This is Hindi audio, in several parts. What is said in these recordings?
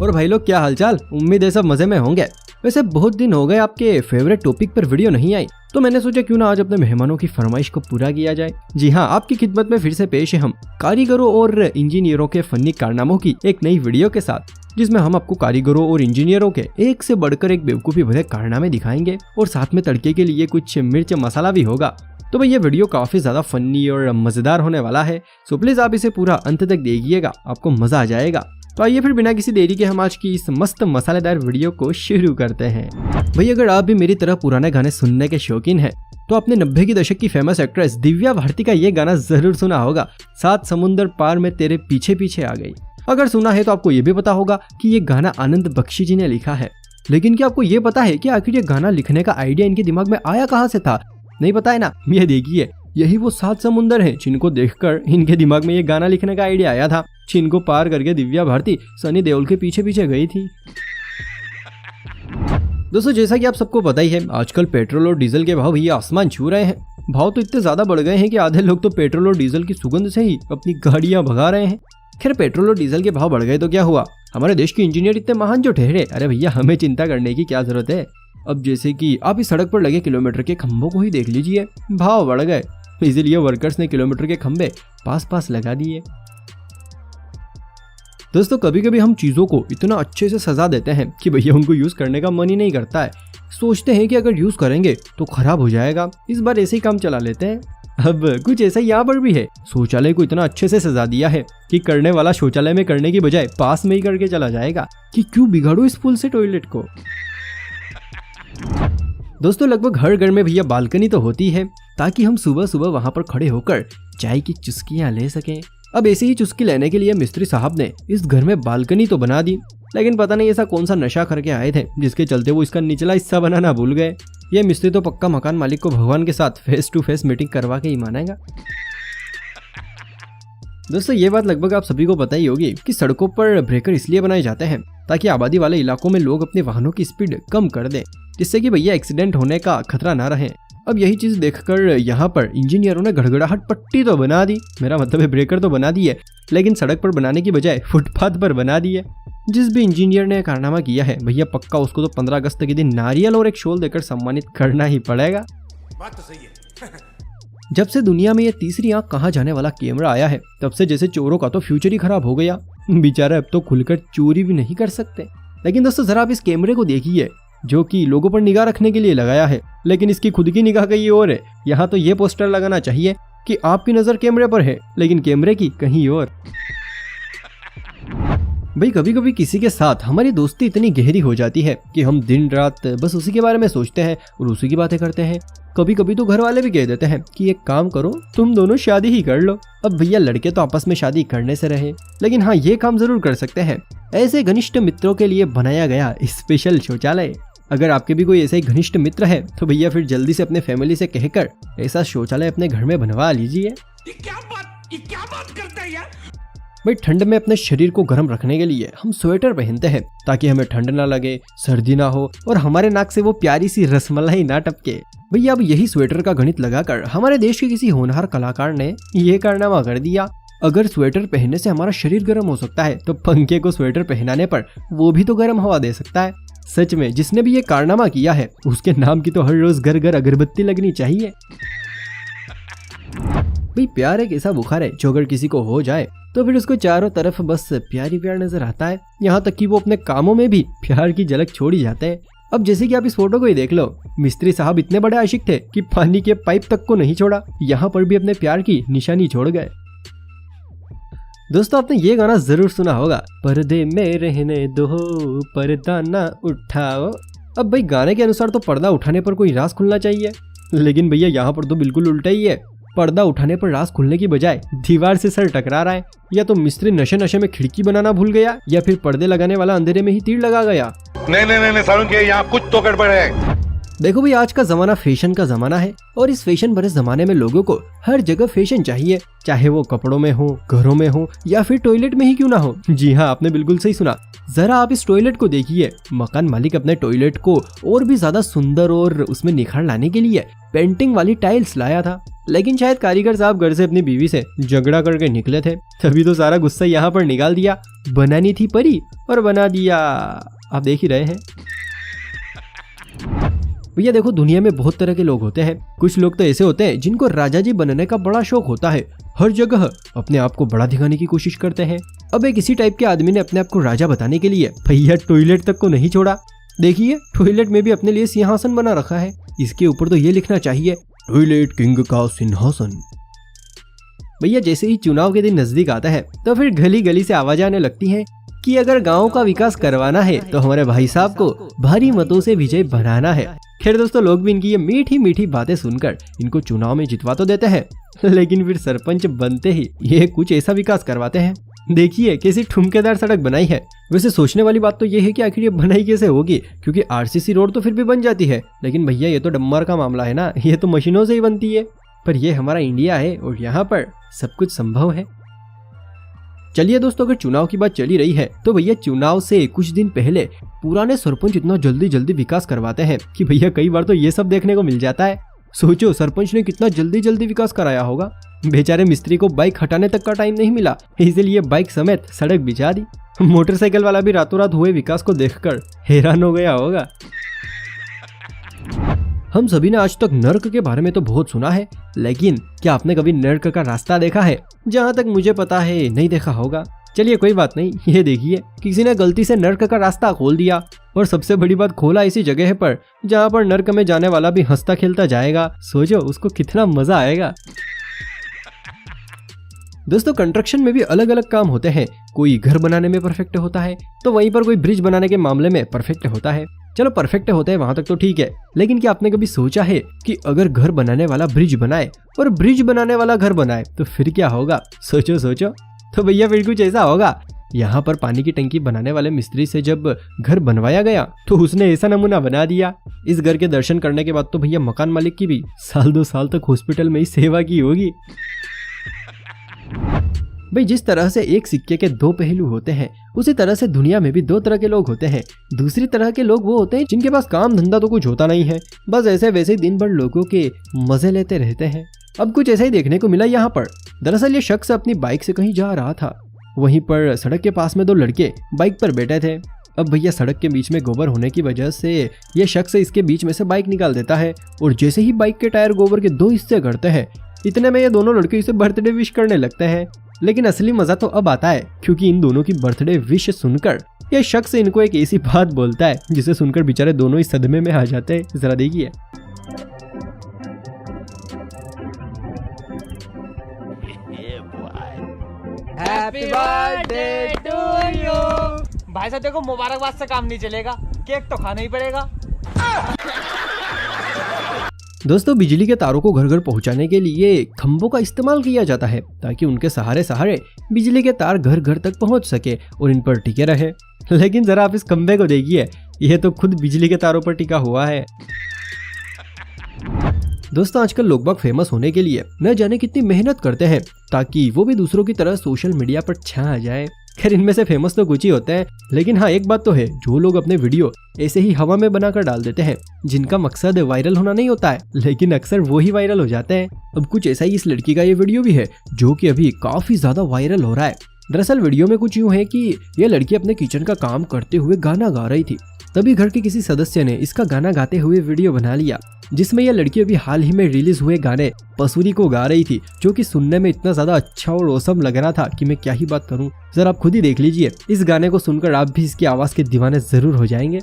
और भाई लोग क्या हालचाल, उम्मीद है सब मजे में होंगे। वैसे बहुत दिन हो गए आपके फेवरेट टॉपिक पर वीडियो नहीं आई, तो मैंने सोचा क्यों ना आज अपने मेहमानों की फरमाइश को पूरा किया जाए। जी हाँ, आपकी खिदमत में फिर से पेश है हम कारीगरों और इंजीनियरों के फनी कारनामों की एक नई वीडियो के साथ, जिसमें हम आपको कारीगरों और इंजीनियरों के एक से बढ़कर एक बेवकूफी भरे कारनामे दिखाएंगे और साथ में तड़के के लिए कुछ मिर्च मसाला भी होगा। तो भाई ये वीडियो काफी ज्यादा फनी और मजेदार होने वाला है, सो प्लीज आप इसे पूरा अंत तक देखिएगा, आपको मजा आ जाएगा। तो आइए फिर बिना किसी देरी के हम आज की इस मस्त मसालेदार वीडियो को शुरू करते हैं। भाई अगर आप भी मेरी तरह पुराने गाने सुनने के शौकीन हैं, तो आपने 90 की दशक की फेमस एक्ट्रेस दिव्या भारती का ये गाना जरूर सुना होगा, 7 समुंदर पार में तेरे पीछे पीछे आ गई। अगर सुना है तो आपको ये भी पता होगा कि ये गाना आनंद बख्शी जी ने लिखा है। लेकिन क्या आपको ये पता है कि आखिर ये गाना लिखने का आइडिया इनके दिमाग में आया कहाँ से था? नहीं पता है ना? ये देखिए, यही वो 7 समुंदर हैं जिनको देखकर इनके दिमाग में ये गाना लिखने का आइडिया आया था, जिनको पार करके दिव्या भारती सनी देओल के पीछे पीछे गई थी। दोस्तों जैसा कि आप सबको पता ही है, आजकल पेट्रोल और डीजल के भाव ये आसमान छू रहे हैं। भाव तो इतने ज्यादा बढ़ गए हैं कि आधे लोग तो पेट्रोल और डीजल की सुगंध से ही अपनी गाड़ियां भगा रहे हैं। खैर, पेट्रोल और डीजल के भाव बढ़ गए तो क्या हुआ, हमारे देश के इंजीनियर इतने महान जो ठहरे, अरे भैया हमें चिंता करने की क्या जरूरत है। अब जैसे कि आप इस सड़क पर लगे किलोमीटर के खंभों को ही देख लीजिए, भाव बढ़ गए, इसीलिए वर्कर्स ने किलोमीटर के खंभे पास लगा दिए। दोस्तों कभी कभी हम चीजों को इतना अच्छे से सजा देते हैं कि भैया उनको यूज करने का मन ही नहीं करता है। सोचते हैं कि अगर यूज करेंगे तो खराब हो जाएगा, इस बार ऐसे ही काम चला लेते हैं। अब कुछ ऐसा यहाँ पर भी है, शौचालय को इतना अच्छे से सजा दिया है कि करने वाला शौचालय में करने की बजाय पास में ही करके चला जाएगा कि क्यों बिगाड़ो इस फुल से टॉयलेट को। दोस्तों लगभग हर घर में भैया बालकनी तो होती है, ताकि हम सुबह सुबह वहां पर खड़े होकर चाय की चुस्कियां ले सकें। अब ऐसे ही चुस्की लेने के लिए मिस्त्री साहब ने इस घर में बालकनी तो बना दी, लेकिन पता नहीं ऐसा कौन सा नशा करके आए थे जिसके चलते वो इसका निचला हिस्सा बनाना भूल गए। ये मिस्त्री तो पक्का मकान मालिक को भगवान के साथ फेस टू फेस मीटिंग करवा के ही मानेगा। दोस्तों ये बात लगभग आप सभी को पता ही होगी कि सड़कों पर ब्रेकर इसलिए बनाए जाते हैं ताकि आबादी वाले इलाकों में लोग अपने वाहनों की स्पीड कम कर दें, जिससे कि भैया एक्सीडेंट होने का खतरा ना रहे। अब यही चीज देखकर यहाँ पर इंजीनियरों ने गड़गड़ाहट पट्टी तो बना दी, मेरा मतलब है ब्रेकर तो बना दी है, लेकिन सड़क पर बनाने की बजाय फुटपाथ पर बना दी है। जिस भी इंजीनियर ने कारनामा किया है भैया पक्का उसको तो 15 अगस्त के दिन नारियल और एक शॉल देकर सम्मानित करना ही पड़ेगा। बात तो सही है। जब से दुनिया में ये तीसरी आंख कहाँ जाने वाला कैमरा आया है, तब से जैसे चोरों का तो फ्यूचर ही खराब हो गया। बेचारे अब तो खुलकर चोरी भी नहीं कर सकते। लेकिन दोस्तों जरा आप इस कैमरे को देखिए, जो कि लोगों पर निगाह रखने के लिए लगाया है, लेकिन इसकी खुद की निगाह कहीं और है। यहाँ तो ये पोस्टर लगाना चाहिए कि आपकी नजर कैमरे पर है, लेकिन कैमरे की कहीं और। भाई कभी कभी किसी के साथ हमारी दोस्ती इतनी गहरी हो जाती है कि हम दिन रात बस उसी के बारे में सोचते हैं और उसी की बातें करते हैं। कभी कभी तो घर वाले भी कह देते हैं कि एक काम करो, तुम दोनों शादी ही कर लो। अब भैया लड़के तो आपस में शादी करने से रहे, लेकिन हाँ ये काम जरूर कर सकते हैं, ऐसे घनिष्ठ मित्रों के लिए बनाया गया स्पेशल शौचालय। अगर आपके भी कोई ऐसे घनिष्ठ मित्र है तो भैया फिर जल्दी से अपने फैमिली से कहकर ऐसा शौचालय अपने घर में बनवा लीजिए। ये क्या बात करता है यार। भाई ठंड में अपने शरीर को गर्म रखने के लिए हम स्वेटर पहनते हैं ताकि हमें ठंड ना लगे, सर्दी ना हो और हमारे नाक से वो प्यारी सी रसमलाई ना टपके। भैया अब यही स्वेटर का गणित लगाकर हमारे देश के किसी होनहार कलाकार ने ये कारनामा कर दिया। अगर स्वेटर पहनने से हमारा शरीर गर्म हो सकता है तो पंखे को स्वेटर पहनाने पर वो भी तो गर्म हवा दे सकता है। सच में जिसने भी ये कारनामा किया है उसके नाम की तो हर रोज घर घर अगरबत्ती लगनी चाहिए। भाई प्यार एक ऐसा बुखार है जो अगर किसी को हो जाए तो फिर उसको चारों तरफ बस प्यार ही प्यार नजर आता है, यहाँ तक कि वो अपने कामों में भी प्यार की झलक छोड़ ही जाते हैं। अब जैसे कि आप इस फोटो को ही देख लो, मिस्त्री साहब इतने बड़े आशिक थे कि पानी के पाइप तक को नहीं छोड़ा, यहाँ पर भी अपने प्यार की निशानी छोड़ गए। दोस्तों आपने ये गाना जरूर सुना होगा, पर्दे में रहने दो पर्दा ना उठाओ। अब भाई गाने के अनुसार तो पर्दा उठाने पर कोई राज खुलना चाहिए, लेकिन भैया यहाँ पर तो बिल्कुल उल्टा ही है। पर्दा उठाने पर राज खुलने की बजाय दीवार से सर टकरा रहा है। या तो मिस्त्री नशे नशे में खिड़की बनाना भूल गया, या फिर पर्दे लगाने वाला अंधेरे में ही तीर लगा गया। नहीं सारुण के यहाँ कुछ तो गड़बड़ है। देखो भाई, आज का जमाना फैशन का जमाना है और इस फैशन भरे जमाने में लोगों को हर जगह फैशन चाहिए, चाहे वो कपड़ों में हो, घरों में हो या फिर टॉयलेट में ही क्यों ना हो। जी हाँ, आपने बिल्कुल सही सुना। जरा आप इस टॉयलेट को देखिए। मकान मालिक अपने टॉयलेट को और भी ज्यादा सुंदर और उसमें निखार लाने के लिए पेंटिंग वाली टाइल्स लाया था, लेकिन शायद कारीगर साहब घर से अपनी बीवी से झगड़ा करके निकले थे, तभी तो सारा गुस्सा यहाँ पर निकाल दिया। बनानी थी परी और बना दिया। आप देख ही रहे हैं भैया। देखो, दुनिया में बहुत तरह के लोग होते हैं। कुछ लोग तो ऐसे होते हैं जिनको राजा जी बनने का बड़ा शौक होता है, हर जगह अपने आप को बड़ा दिखाने की कोशिश करते हैं। अब एक इसी टाइप के आदमी ने अपने आप को राजा बताने के लिए भैया टॉयलेट तक को नहीं छोड़ा। देखिए, टॉयलेट में भी अपने लिए सिंहासन बना रखा है। इसके ऊपर तो ये लिखना चाहिए, टॉयलेट किंग का सिंहासन। भैया, जैसे ही चुनाव के दिन नजदीक आता है तो फिर गली गली से आवाज आने लगती है कि अगर गांव का विकास करवाना है तो हमारे भाई साहब को भारी मतों से विजय बनाना है। खैर दोस्तों, लोग भी इनकी ये मीठी मीठी बातें सुनकर इनको चुनाव में जितवा तो देते हैं, लेकिन फिर सरपंच बनते ही ये कुछ ऐसा विकास करवाते हैं। देखिए कैसी ठुमकेदार सड़क बनाई है। वैसे सोचने वाली बात तो ये है कि आखिर ये बनाई कैसे होगी, क्योंकि आरसीसी रोड तो फिर भी बन जाती है, लेकिन भैया ये तो डम्मर का मामला है ना, ये तो मशीनों से ही बनती है। पर ये हमारा इंडिया है और यहाँ पर सब कुछ संभव है। चलिए दोस्तों, अगर चुनाव की बात चली रही है तो भैया चुनाव से कुछ दिन पहले पुराने सरपंच इतना जल्दी जल्दी विकास करवाते हैं कि भैया कई बार तो ये सब देखने को मिल जाता है। सोचो, सरपंच ने कितना जल्दी जल्दी विकास कराया होगा। बेचारे मिस्त्री को बाइक हटाने तक का टाइम नहीं मिला, इसीलिए बाइक समेत सड़क बिछा दी। मोटरसाइकिल वाला भी रातों रात हुए विकास को देखकर हैरान हो गया होगा। हम सभी ने आज तक नर्क के बारे में तो बहुत सुना है, लेकिन क्या आपने कभी नर्क का रास्ता देखा है? जहाँ तक मुझे पता है नहीं देखा होगा। चलिए कोई बात नहीं, ये देखिए किसी ने गलती से नर्क का रास्ता खोल दिया, और सबसे बड़ी बात खोला ऐसी जगह पर जहाँ पर नर्क में जाने वाला भी हंसता खेलता जाएगा। सोचो उसको कितना मजा आएगा। दोस्तों, कंस्ट्रक्शन में भी अलग अलग काम होते हैं। कोई घर बनाने में परफेक्ट होता है तो वहीं पर कोई ब्रिज बनाने के मामले में परफेक्ट होता है। चलो परफेक्ट होते हैं वहां तक तो ठीक है, लेकिन क्या आपने कभी सोचा है कि अगर घर बनाने वाला ब्रिज बनाए और ब्रिज बनाने वाला घर बनाए तो फिर क्या होगा? सोचो सोचो। तो भैया फिर कुछ ऐसा होगा। यहाँ पर पानी की टंकी बनाने वाले मिस्त्री से जब घर बनवाया गया तो उसने ऐसा नमूना बना दिया। इस घर के दर्शन करने के बाद तो भैया मकान मालिक की भी साल 2 साल तक हॉस्पिटल में ही सेवा की होगी। भाई, जिस तरह से एक सिक्के के 2 पहलू होते हैं, उसी तरह से दुनिया में भी 2 तरह के लोग होते हैं। दूसरी तरह के लोग वो होते हैं जिनके पास काम धंधा तो कुछ होता नहीं है, बस ऐसे वैसे दिन भर लोगों के मजे लेते रहते हैं। अब कुछ ऐसा ही देखने को मिला यहाँ पर। दरअसल ये शख्स अपनी बाइक से कहीं जा रहा था, वहीं पर सड़क के पास में 2 लड़के बाइक पर बैठे थे। अब भैया सड़क के बीच में गोबर होने की वजह से ये शख्स इसके बीच में से बाइक निकाल देता है, और जैसे ही बाइक के टायर गोबर के 2 हिस्से करते हैं, इतने में ये दोनों लड़के इसे बर्थडे विश करने लगते हैं। लेकिन असली मजा तो अब आता है, क्योंकि इन दोनों की बर्थडे विश सुनकर यह शख्स इनको एक ऐसी बात बोलता है जिसे सुनकर बेचारे दोनों ही सदमे में आ जाते हैं। जरा देखिए। Happy birthday to you. भाई साहब देखो, मुबारकबाद से काम नहीं चलेगा, केक तो खाना ही पड़ेगा। दोस्तों, बिजली के तारों को घर घर पहुंचाने के लिए खंभों का इस्तेमाल किया जाता है, ताकि उनके सहारे सहारे बिजली के तार घर घर तक पहुंच सके और इन पर टिके रहे। लेकिन जरा आप इस खंभे को देखिए, यह तो खुद बिजली के तारों पर टिका हुआ है। दोस्तों, आजकल लोग बाग फेमस होने के लिए न जाने कितनी मेहनत करते हैं, ताकि वो भी दूसरों की तरह सोशल मीडिया पर छा जाए। खैर, इनमें से फेमस तो कुछ ही होते हैं, लेकिन हाँ एक बात तो है, जो लोग अपने वीडियो ऐसे ही हवा में बनाकर डाल देते हैं, जिनका मकसद वायरल होना नहीं होता है, लेकिन अक्सर वो ही वायरल हो जाते हैं। अब कुछ ऐसा ही इस लड़की का ये वीडियो भी है, जो कि अभी काफी ज्यादा वायरल हो रहा है। दरअसल वीडियो में कुछ यूँ है कि यह लड़की अपने किचन का काम करते हुए गाना गा रही थी। तभी घर के किसी सदस्य ने इसका गाना गाते हुए वीडियो बना लिया, जिसमें यह लड़की अभी हाल ही में रिलीज हुए गाने पसूरी को गा रही थी, जो कि सुनने में इतना ज्यादा अच्छा और औसम लग रहा था कि मैं क्या ही बात करूं। जरा आप खुद ही देख लीजिए। इस गाने को सुनकर आप भी इसकी आवाज के दीवाने जरूर हो जाएंगे।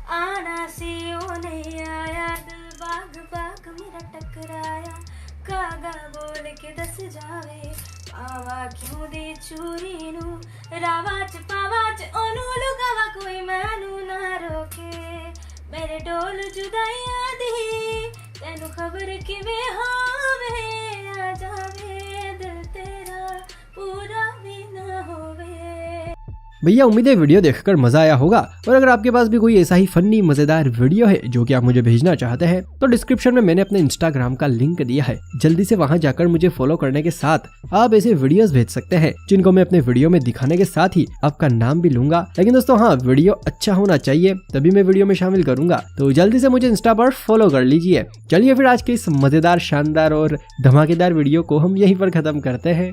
आना सी ओ नहीं आया, दिल बाग बाग मेरा टकराया, कागा बोल के दस जावे, पावा क्यों दे चूरी नू, रावाच पावाच ओनू लुगावा कोई मैनू ना रोके, मेरे डोल जुदाइयां दी, तेनू खबर किवें होवे, आ जावे भैया उम्मीद है वीडियो देखकर मजा आया होगा, और अगर आपके पास भी कोई ऐसा ही फनी मजेदार वीडियो है जो कि आप मुझे भेजना चाहते हैं तो डिस्क्रिप्शन में मैंने अपने इंस्टाग्राम का लिंक दिया है, जल्दी से वहां जाकर मुझे फॉलो करने के साथ आप ऐसे वीडियोस भेज सकते हैं जिनको मैं अपने वीडियो में दिखाने के साथ ही आपका नाम भी लूंगा। लेकिन दोस्तों हाँ, वीडियो अच्छा होना चाहिए तभी मैं वीडियो में शामिल करूंगा, तो जल्दी से मुझे इंस्टा पर फॉलो कर लीजिए। चलिए फिर आज के इस मजेदार, शानदार और धमाकेदार वीडियो को हम यहीं पर खत्म करते हैं।